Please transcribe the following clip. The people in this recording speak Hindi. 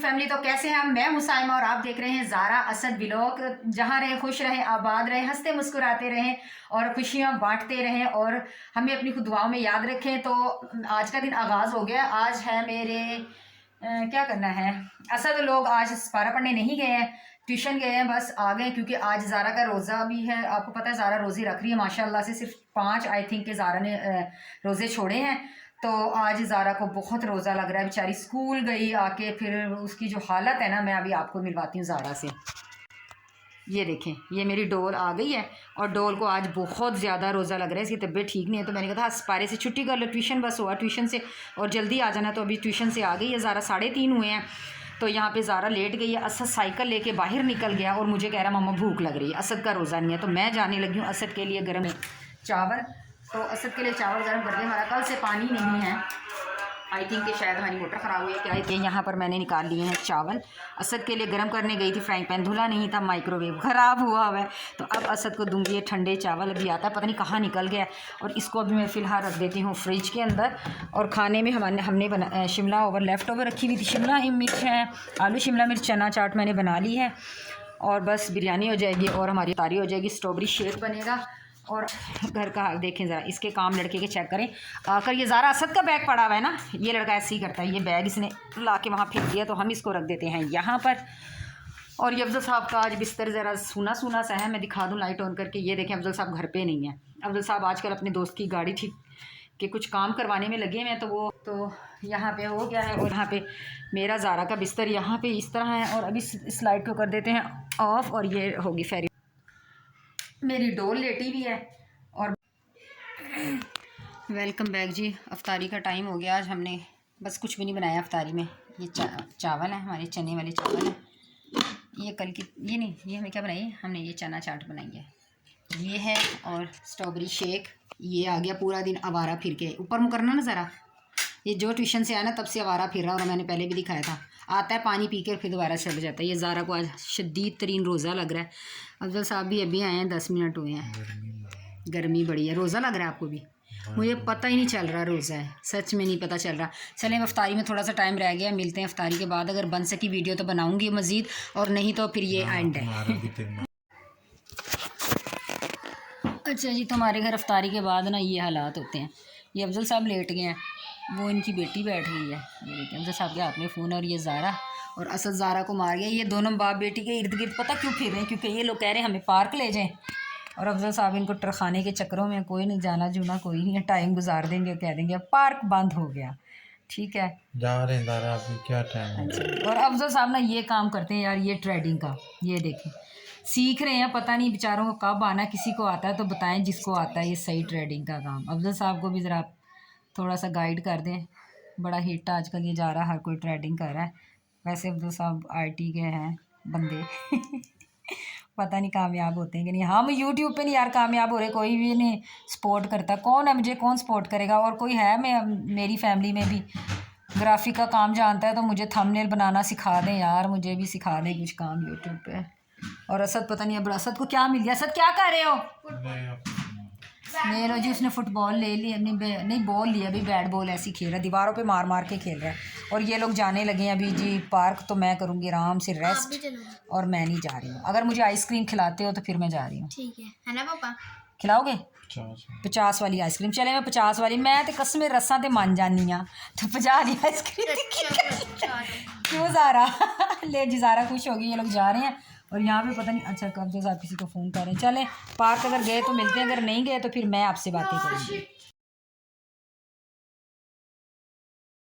फैमिली। तो कैसे हैं आप? मैं हूं साइमा और आप देख रहे हैं ज़ारा असद व्लॉग। जहां रहे खुश रहें, आबाद रहें, हंसते मुस्कुराते रहें और खुशियां बांटते रहें और हमें अपनी खुद दुआओं में याद रखें। तो आज का दिन आगाज़ हो गया। आज है मेरे क्या करना है, असद लोग आज सपारा पढ़ने नहीं गए हैं, ट्यूशन गए हैं, बस आ गए क्योंकि आज ज़ारा का रोज़ा भी है। आपको पता है ज़ारा रोज़े रख रही है माशाल्लाह से। सिर्फ 5 आई थिंक के ज़ारा ने रोज़े छोड़े हैं। तो आज ज़ारा को बहुत रोज़ा लग रहा है, बेचारी स्कूल गई आके, फिर उसकी जो हालत है ना, मैं अभी आपको मिलवाती हूँ ज़ारा से। ये देखें, ये मेरी डोल आ गई है और डोल को आज बहुत ज़्यादा रोज़ा लग रहा है, इसकी तबीयत ठीक नहीं है। तो मैंने कहा था सपारे से छुट्टी कर लो, ट्यूशन बस हुआ ट्यूशन से और जल्दी आ जाना। तो अभी ट्यूशन से आ गई है ज़ारा, 3:30 हुए हैं। तो यहाँ पे ज़ारा लेट गई है। असद साइकिल लेके बाहर निकल गया और मुझे कह रहा मम्मा भूख लग रही है। असद का रोज़ा नहीं है तो मैं जाने लगी हूँ असद के लिए गर्म चावल। तो असद के लिए चावल गर्म कर दिए। हमारा कल से पानी नहीं है, आई थिंक कि शायद हमारी मोटर ख़राब हुई है क्या। कि यहाँ पर मैंने निकाल लिए हैं चावल। असद के लिए गर्म करने गई थी, फ्राइंग पैन धुला नहीं था, माइक्रोवेव ख़राब हुआ है। तो अब असद को दूंगी ये ठंडे चावल। अभी आता है, पता नहीं कहाँ निकल गया। और इसको अभी मैं फ़िलहाल रख देती हूँ फ्रिज के अंदर। और खाने में हमने बना शिमला ओवर लेफ़्ट ओवर रखी हुई थी, शिमला मिर्च है, आलू शिमला मिर्च, चना चाट मैंने बना ली है। और बस बिरयानी हो जाएगी और हमारी तारी हो जाएगी, स्ट्रॉबेरी शेक बनेगा। और घर का देखें ज़रा, इसके काम लड़के के चेक करें आकर। ये ज़ारा असद का बैग पड़ा हुआ है ना, ये लड़का ऐसे ही करता है। ये बैग इसने ला के वहाँ फेंक दिया तो हम इसको रख देते हैं यहाँ पर। और ये अफजल साहब का आज बिस्तर ज़रा सूना सूना सा है, मैं दिखा दूँ लाइट ऑन करके। ये देखें, अफजल साहब घर पे नहीं है। अफजल साहब आजकल अपने दोस्त की गाड़ी ठीक के कुछ काम करवाने में लगे हुए हैं, तो वो तो यहाँ पे हो गया है। और यहाँ पे मेरा ज़ारा का बिस्तर यहाँ पे इस तरह है। और अभी इस लाइट को कर देते हैं ऑफ़ और ये होगी फेरी। मेरी डोल लेटी भी है। और वेलकम बैक जी। अफ्तारी का टाइम हो गया। आज हमने बस कुछ भी नहीं बनाया अफ्तारी में। ये चावल है, हमारे चने वाले चावल हैं। ये कल की ये नहीं, ये हमें क्या बनाई है, हमने ये चना चाट बनाई है, ये है। और स्ट्रॉबेरी शेक। ये आ गया पूरा दिन आवारा फिर के। ऊपर मुँह करना ना ज़रा। ये जो ट्यूशन से आया ना तब से आवारा फिर रहा, और मैंने पहले भी दिखाया था। आता है पानी पी के फिर दोबारा चल जाता है। ये ज़ारा को आज शदीद तरीन रोज़ा लग रहा है। अफजल साहब भी अभी आए हैं, 10 मिनट हुए हैं। गर्मी बड़ी है। रोज़ा लग रहा है आपको भी? मुझे पता ही नहीं चल रहा रोज़ा है, सच में नहीं पता चल रहा। चलें, अफ्तारी में थोड़ा सा टाइम रह गया, मिलते हैं अफ्तारी के बाद। अगर बन सकी वीडियो तो बनाऊंगी मज़ीद, और नहीं तो फिर ये एंड है। अच्छा जी, तो हमारे घर अफ्तारी के बाद ना ये हालात होते हैं। ये अफजल साहब लेट गए हैं, वो इनकी बेटी बैठ गई है। ये देखिए, अफजल साहब के हाथ में फ़ोन। और ये ज़ारा और असद ज़ारा को मार गया। ये दोनों बाप बेटी के इर्द गिर्द पता क्यों फिर रहे हैं? क्योंकि ये लोग कह रहे हैं हमें पार्क ले जाएं। और अफजल साहब इनको टरखाने के चक्करों में कोई नहीं जाना जुना, कोई नहीं है। टाइम गुजार देंगे, कह देंगे पार्क बंद हो गया। ठीक है, जा रहे हैं ज़ारा, अभी क्या टाइम है। अच्छा। और अफजल साहब ना ये काम करते हैं यार, ये ट्रेडिंग का। ये देखें, सीख रहे हैं, पता नहीं बेचारों को कब आना। किसी को आता है तो बताएं, जिसको आता है ये सही ट्रेडिंग का काम। अफजल साहब को भी ज़रा थोड़ा सा गाइड कर दें। बड़ा हिट आजकल ये जा रहा है, हर कोई ट्रेडिंग कर रहा है। वैसे अफजल साहब IT के हैं बंदे। पता नहीं कामयाब होते हैं कि नहीं। हम यूट्यूब पे नहीं यार कामयाब हो रहे, कोई भी नहीं सपोर्ट करता। कौन है, मुझे कौन सपोर्ट करेगा? और कोई है मेरी फैमिली में भी ग्राफिक का काम जानता है तो मुझे थंबनेल बनाना सिखा दें यार, मुझे भी सिखा दें कुछ काम यूट्यूब पे। और असद पता नहीं, अब असद को क्या मिल गया। असद क्या कर रहे हो? ले लो जी, उसने फुटबॉल ले ली, नहीं बॉल लिया, अभी बैट बॉल ऐसे ही खेल रहा है, दीवारों पे मार मार के खेल रहा है। और ये लोग जाने लगे हैं अभी जी पार्क। तो मैं करूँगी आराम से रेस्ट, और मैं नहीं जा रही हूँ। अगर मुझे आइसक्रीम खिलाते हो तो फिर मैं जा रही हूँ। ठीक है ना पापा? खिलाओगे 50 वाली आइसक्रीम? चले मैं 50 वाली, मैं तो कसम रस्सा तो मान जानी हाँ, तो 50 की आइसक्रीम क्यों ज़ारा? ले जी, ज़ारा खुश होगी। ये लोग जा रहे हैं और यहाँ पे पता नहीं, अच्छा कब जो साहब किसी को फ़ोन कर रहे हैं। चलें पार्क, अगर गए तो मिलते हैं, अगर नहीं गए तो फिर मैं आपसे बातें करूँगी।